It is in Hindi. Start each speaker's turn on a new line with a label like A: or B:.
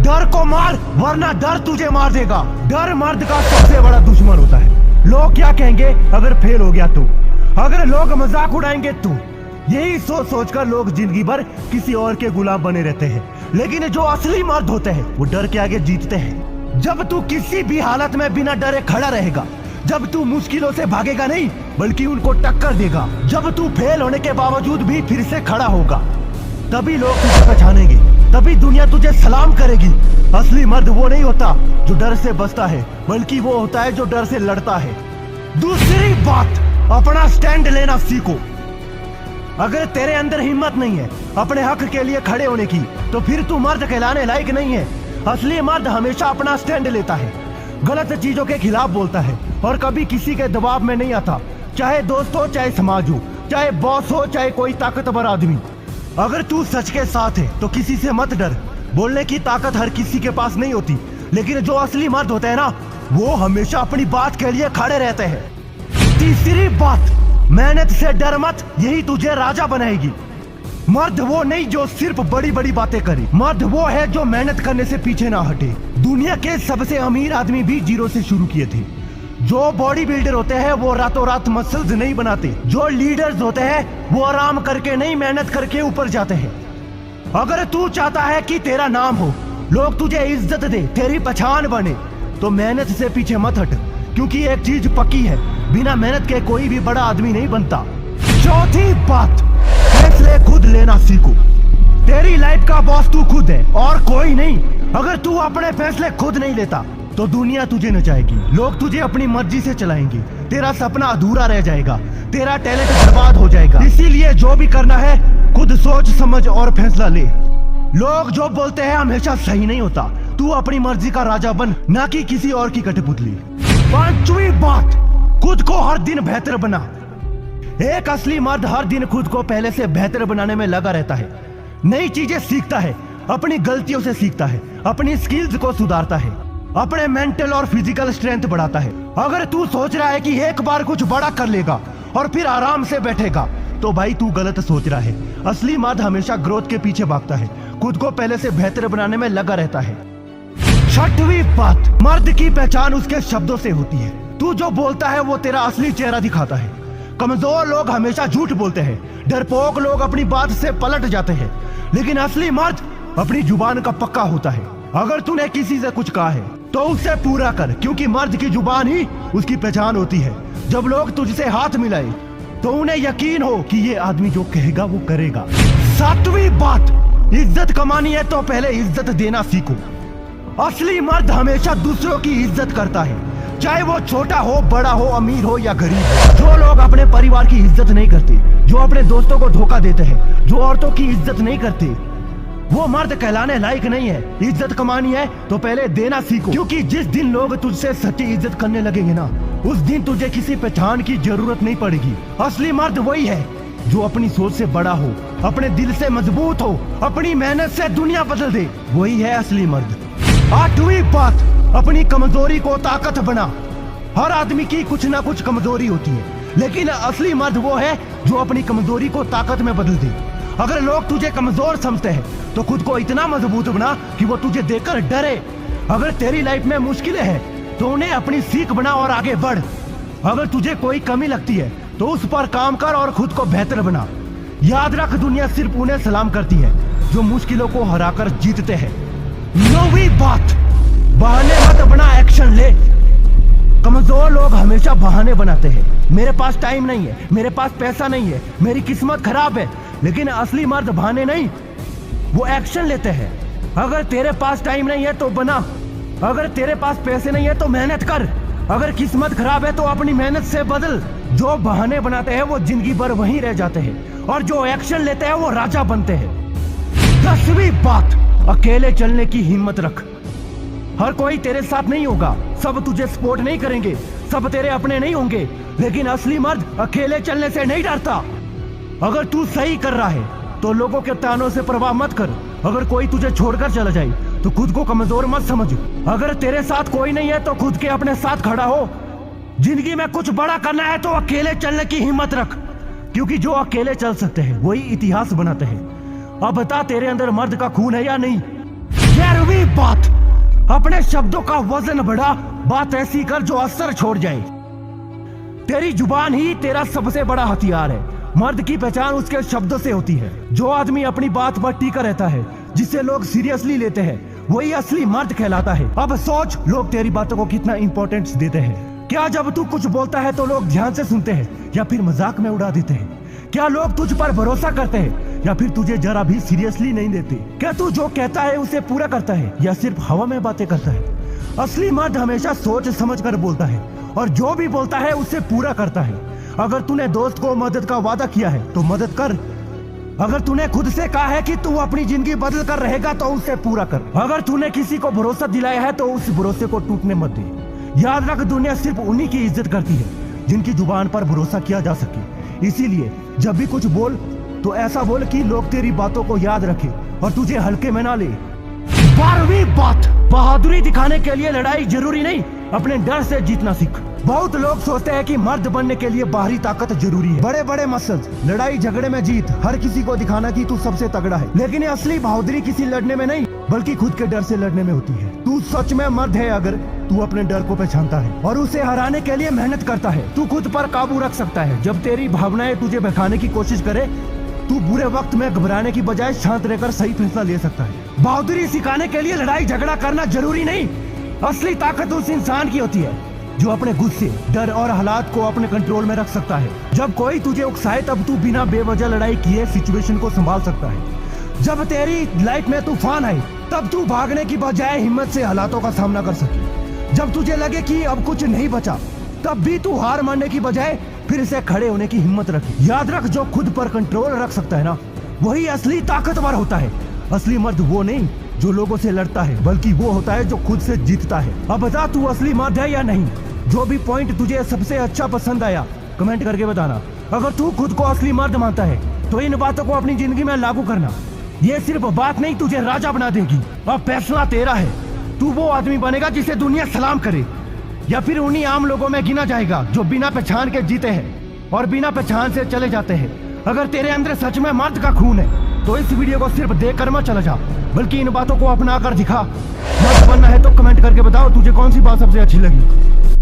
A: डर को मार वरना डर तुझे मार देगा। डर मर्द का सबसे बड़ा दुश्मन होता है। लोग क्या कहेंगे अगर फेल हो गया तू, अगर लोग मजाक उड़ाएंगे तू, यही सोच सोचकर लोग जिंदगी भर किसी और के गुलाम बने रहते हैं। लेकिन जो असली मर्द होते हैं वो डर के आगे जीतते हैं। जब तू किसी भी हालत में बिना डरे खड़ा रहेगा, जब तू मुश्किलों से भागेगा नहीं बल्कि उनको टक्कर देगा, जब तू फेल होने के बावजूद भी फिर से खड़ा होगा, तभी लोग तुझे पहचानेंगे, तभी दुनिया तुझे सलाम करेगी। असली मर्द वो नहीं होता जो डर से बचता है, बल्कि वो होता है जो डर से लड़ता है। दूसरी बात, अपना स्टैंड लेना सीखो। अगर तेरे अंदर हिम्मत नहीं है अपने हक के लिए खड़े होने की, तो फिर तू मर्द कहलाने लायक नहीं है। असली मर्द हमेशा अपना स्टैंड लेता है, गलत चीजों के खिलाफ बोलता है और कभी किसी के दबाव में नहीं आता, चाहे दोस्त हो, चाहे समाज हो, चाहे बॉस हो, चाहे कोई ताकतवर आदमी। अगर तू सच के साथ है तो किसी से मत डर। बोलने की ताकत हर किसी के पास नहीं होती, लेकिन जो असली मर्द होते हैं ना, वो हमेशा अपनी बात के लिए खड़े रहते हैं। तीसरी बात, मेहनत से डर मत, यही तुझे राजा बनाएगी। मर्द वो नहीं जो सिर्फ बड़ी बड़ी बातें करे, मर्द वो है जो मेहनत करने से पीछे ना हटे। दुनिया के सबसे अमीर आदमी भी जीरो से शुरू किए थे। जो बॉडी बिल्डर होते हैं वो रातों रात मसल्स नहीं बनाते। जो लीडर्स होते हैं वो आराम करके नहीं, मेहनत करके ऊपर जाते हैं। अगर तू चाहता है कि तेरा नाम हो, लोग तुझे इज्जत दे, तेरी पहचान बने, तो मेहनत से पीछे मत हट, क्योंकि एक चीज पक्की है, बिना मेहनत के कोई भी बड़ा आदमी नहीं बनता। चौथी बात, फैसले खुद लेना सीखो। तेरी लाइफ का बॉस तू खुद है और कोई नहीं। अगर तू अपने फैसले खुद नहीं लेता तो दुनिया तुझे नचाएगी, लोग तुझे अपनी मर्जी से चलाएंगे, तेरा सपना अधूरा रह जाएगा, तेरा टैलेंट बर्बाद हो जाएगा। इसीलिए जो भी करना है खुद सोच समझ और फैसला ले। लोग जो बोलते हैं हमेशा सही नहीं होता। तू अपनी मर्जी का राजा बन, ना कि किसी और की कठपुतली। पांचवी बात, खुद को हर दिन बेहतर बना। एक असली मर्द हर दिन खुद को पहले से बेहतर बनाने में लगा रहता है, नई चीजें सीखता है, अपनी गलतियों से सीखता है, अपनी स्किल्स को सुधारता है, अपने मेंटल और फिजिकल स्ट्रेंथ बढ़ाता है। अगर तू सोच रहा है कि एक बार कुछ बड़ा कर लेगा और फिर आराम से बैठेगा, तो भाई तू गलत सोच रहा है। असली मर्द हमेशा ग्रोथ के पीछे भागता है, खुद को पहले से बेहतर बनाने में लगा रहता है। छठवीं बात, मर्द की पहचान उसके शब्दों से होती है। तू जो बोलता है वो तेरा असली चेहरा दिखाता है। कमजोर लोग हमेशा झूठ बोलते हैं, डरपोक लोग अपनी बात से पलट जाते हैं, लेकिन असली मर्द अपनी जुबान का पक्का होता है। अगर तूने किसी से कुछ कहा है तो उसे पूरा कर, क्योंकि मर्द की जुबान ही उसकी पहचान होती है। जब लोग तुझसे हाथ मिलाए तो उन्हें यकीन हो कि ये आदमी जो कहेगा वो करेगा। सातवीं बात, इज्जत कमानी है तो पहले इज्जत देना सीखो। असली मर्द हमेशा दूसरों की इज्जत करता है, चाहे वो छोटा हो, बड़ा हो, अमीर हो या गरीब हो। जो लोग अपने परिवार की इज्जत नहीं करते, जो अपने दोस्तों को धोखा देते हैं, जो औरतों की इज्जत नहीं करते, वो मर्द कहलाने लायक नहीं है। इज्जत कमानी है तो पहले देना सीखो, क्योंकि जिस दिन लोग तुझसे सच्ची इज्जत करने लगेंगे ना, उस दिन तुझे किसी पहचान की जरूरत नहीं पड़ेगी। असली मर्द वही है जो अपनी सोच से बड़ा हो, अपने दिल से मजबूत हो, अपनी मेहनत से दुनिया बदल दे, वही है असली मर्द। आठवीं बात, अपनी कमजोरी को ताकत बना। हर आदमी की कुछ ना कुछ कमजोरी होती है, लेकिन असली मर्द वो है जो अपनी कमजोरी को ताकत में बदल दे। अगर लोग तुझे कमजोर समझते हैं तो खुद को इतना मजबूत बना कि वो तुझे देखकर डरे। अगर तेरी लाइफ में मुश्किलें हैं तो उन्हें अपनी सीख बना और आगे बढ़। अगर तुझे कोई कमी लगती है तो उस पर काम कर और खुद को बेहतर बना। याद रख, दुनिया सिर्फ उन्हें सलाम करती है जो मुश्किलों को हराकर जीतते हैं। नौवीं बात, बहाने मत बना, एक्शन ले। कमजोर लोग हमेशा बहाने बनाते हैं, मेरे पास टाइम नहीं है, मेरे पास पैसा नहीं है, मेरी किस्मत खराब है। लेकिन असली मर्द बहाने नहीं, वो एक्शन लेते हैं। अगर तेरे पास टाइम नहीं है तो बना, अगर तेरे पास पैसे नहीं है तो मेहनत कर, अगर किस्मत खराब है तो अपनी मेहनत से बदल। जो बहाने बनाते हैं वो जिंदगी भर वहीं रह जाते हैं, और जो एक्शन लेते हैं वो राजा बनते हैं। 10वीं बात, अकेले चलने की हिम्मत रख। हर कोई तेरे साथ नहीं होगा, सब तुझे सपोर्ट नहीं करेंगे, सब तेरे अपने नहीं होंगे, लेकिन असली मर्द अकेले चलने से नहीं डरता। अगर तू सही कर रहा है तो लोगों के तानों से परवाह मत कर। अगर कोई तुझे छोड़कर चला जाए तो खुद को कमजोर मत समझ। अगर तेरे साथ कोई नहीं है तो खुद के अपने साथ खड़ा हो। जिंदगी में कुछ बड़ा करना है तो अकेले चलने की हिम्मत रख, क्योंकि जो अकेले चल सकते हैं वही इतिहास बनाते हैं। अब बता, तेरे अंदर मर्द का खून है या नहीं? 11वीं बात, अपने शब्दों का वजन बढ़ा, बात ऐसी कर जो असर छोड़ जाए। तेरी जुबान ही तेरा सबसे बड़ा हथियार है। मर्द की पहचान उसके शब्दों से होती है। जो आदमी अपनी बात पर टिका रहता है, जिसे लोग सीरियसली लेते हैं, वही असली मर्द कहलाता है। अब सोच, लोग तेरी बातों को कितना इंपॉर्टेंस देते हैं। क्या जब तू कुछ बोलता है तो लोग ध्यान से सुनते हैं या फिर मजाक में उड़ा देते हैं? क्या लोग तुझ पर भरोसा करते हैं या फिर तुझे जरा भी सीरियसली नहीं लेते? क्या तू जो कहता है उसे पूरा करता है या सिर्फ हवा में बातें करता है? असली मर्द हमेशा सोच समझ कर बोलता है और जो भी बोलता है उसे पूरा करता है। अगर तूने दोस्त को मदद का वादा किया है तो मदद कर। अगर तूने खुद से कहा है कि तू अपनी जिंदगी बदल कर रहेगा तो उसे पूरा कर। अगर तूने किसी को भरोसा दिलाया है तो उस भरोसे को टूटने मत दे। याद रख, दुनिया सिर्फ उन्हीं की इज्जत करती है जिनकी जुबान पर भरोसा किया जा सके। इसीलिए जब भी कुछ बोल तो ऐसा बोल कि लोग तेरी बातों को याद रखें और तुझे हल्के में ना ले। 12वीं बात, बहादुरी दिखाने के लिए लड़ाई जरूरी नहीं, अपने डर से जीतना सीख। बहुत लोग सोचते हैं कि मर्द बनने के लिए बाहरी ताकत जरूरी है, बड़े बड़े मसल्स, लड़ाई झगड़े में जीत, हर किसी को दिखाना कि तू सबसे तगड़ा है। लेकिन ये असली बहादुरी किसी लड़ने में नहीं, बल्कि खुद के डर से लड़ने में होती है। तू सच में मर्द है अगर तू अपने डर को पहचानता है और उसे हराने के लिए मेहनत करता है। तू खुद पर काबू रख सकता है। जब तेरी भावनाएं तुझे बहकाने की कोशिश करे, तू बुरे वक्त में घबराने की बजाय शांत रहकर सही फैसला ले सकता है। बहादुरी सिखाने के लिए लड़ाई झगड़ा करना जरूरी नहीं। असली ताकत उस इंसान की होती है जो अपने गुस्से, डर और हालात को अपने कंट्रोल में रख सकता है। जब कोई तुझे उकसाए तब तू बिना बेवजह लड़ाई किए सिचुएशन को संभाल सकता है। जब तेरी लाइफ में तूफान आए तब तू भागने की बजाय हिम्मत से हालातों का सामना कर सके। जब तुझे लगे कि अब कुछ नहीं बचा, तब भी तू हार मानने की बजाय फिर से खड़े होने की हिम्मत रखे। याद रख, जो खुद पर कंट्रोल रख सकता है ना, वही असली ताकतवर होता है। असली मर्द वो नहीं जो लोगों से लड़ता है, बल्कि वो होता है जो खुद से जीतता है। अब बता, तू असली मर्द है या नहीं? जो भी पॉइंट तुझे सबसे अच्छा पसंद आया कमेंट करके बताना। अगर तू खुद को असली मर्द मानता है तो इन बातों को अपनी जिंदगी में लागू करना। ये सिर्फ बात नहीं तुझे राजा बना देगी। अब फैसला तेरा है। तू वो आदमी बनेगा जिसे दुनिया सलाम करे, या फिर उन्हीं आम लोगों में गिना जाएगा जो बिना पहचान के जीते हैं और बिना पहचान से चले जाते हैं। अगर तेरे अंदर सच में मर्द का खून है तो इस वीडियो को सिर्फ देख कर मत चला जा, बल्कि इन बातों को अपना कर दिखा। मर्द बनना है तो कमेंट करके बताओ तुझे कौन सी बात सबसे अच्छी लगी।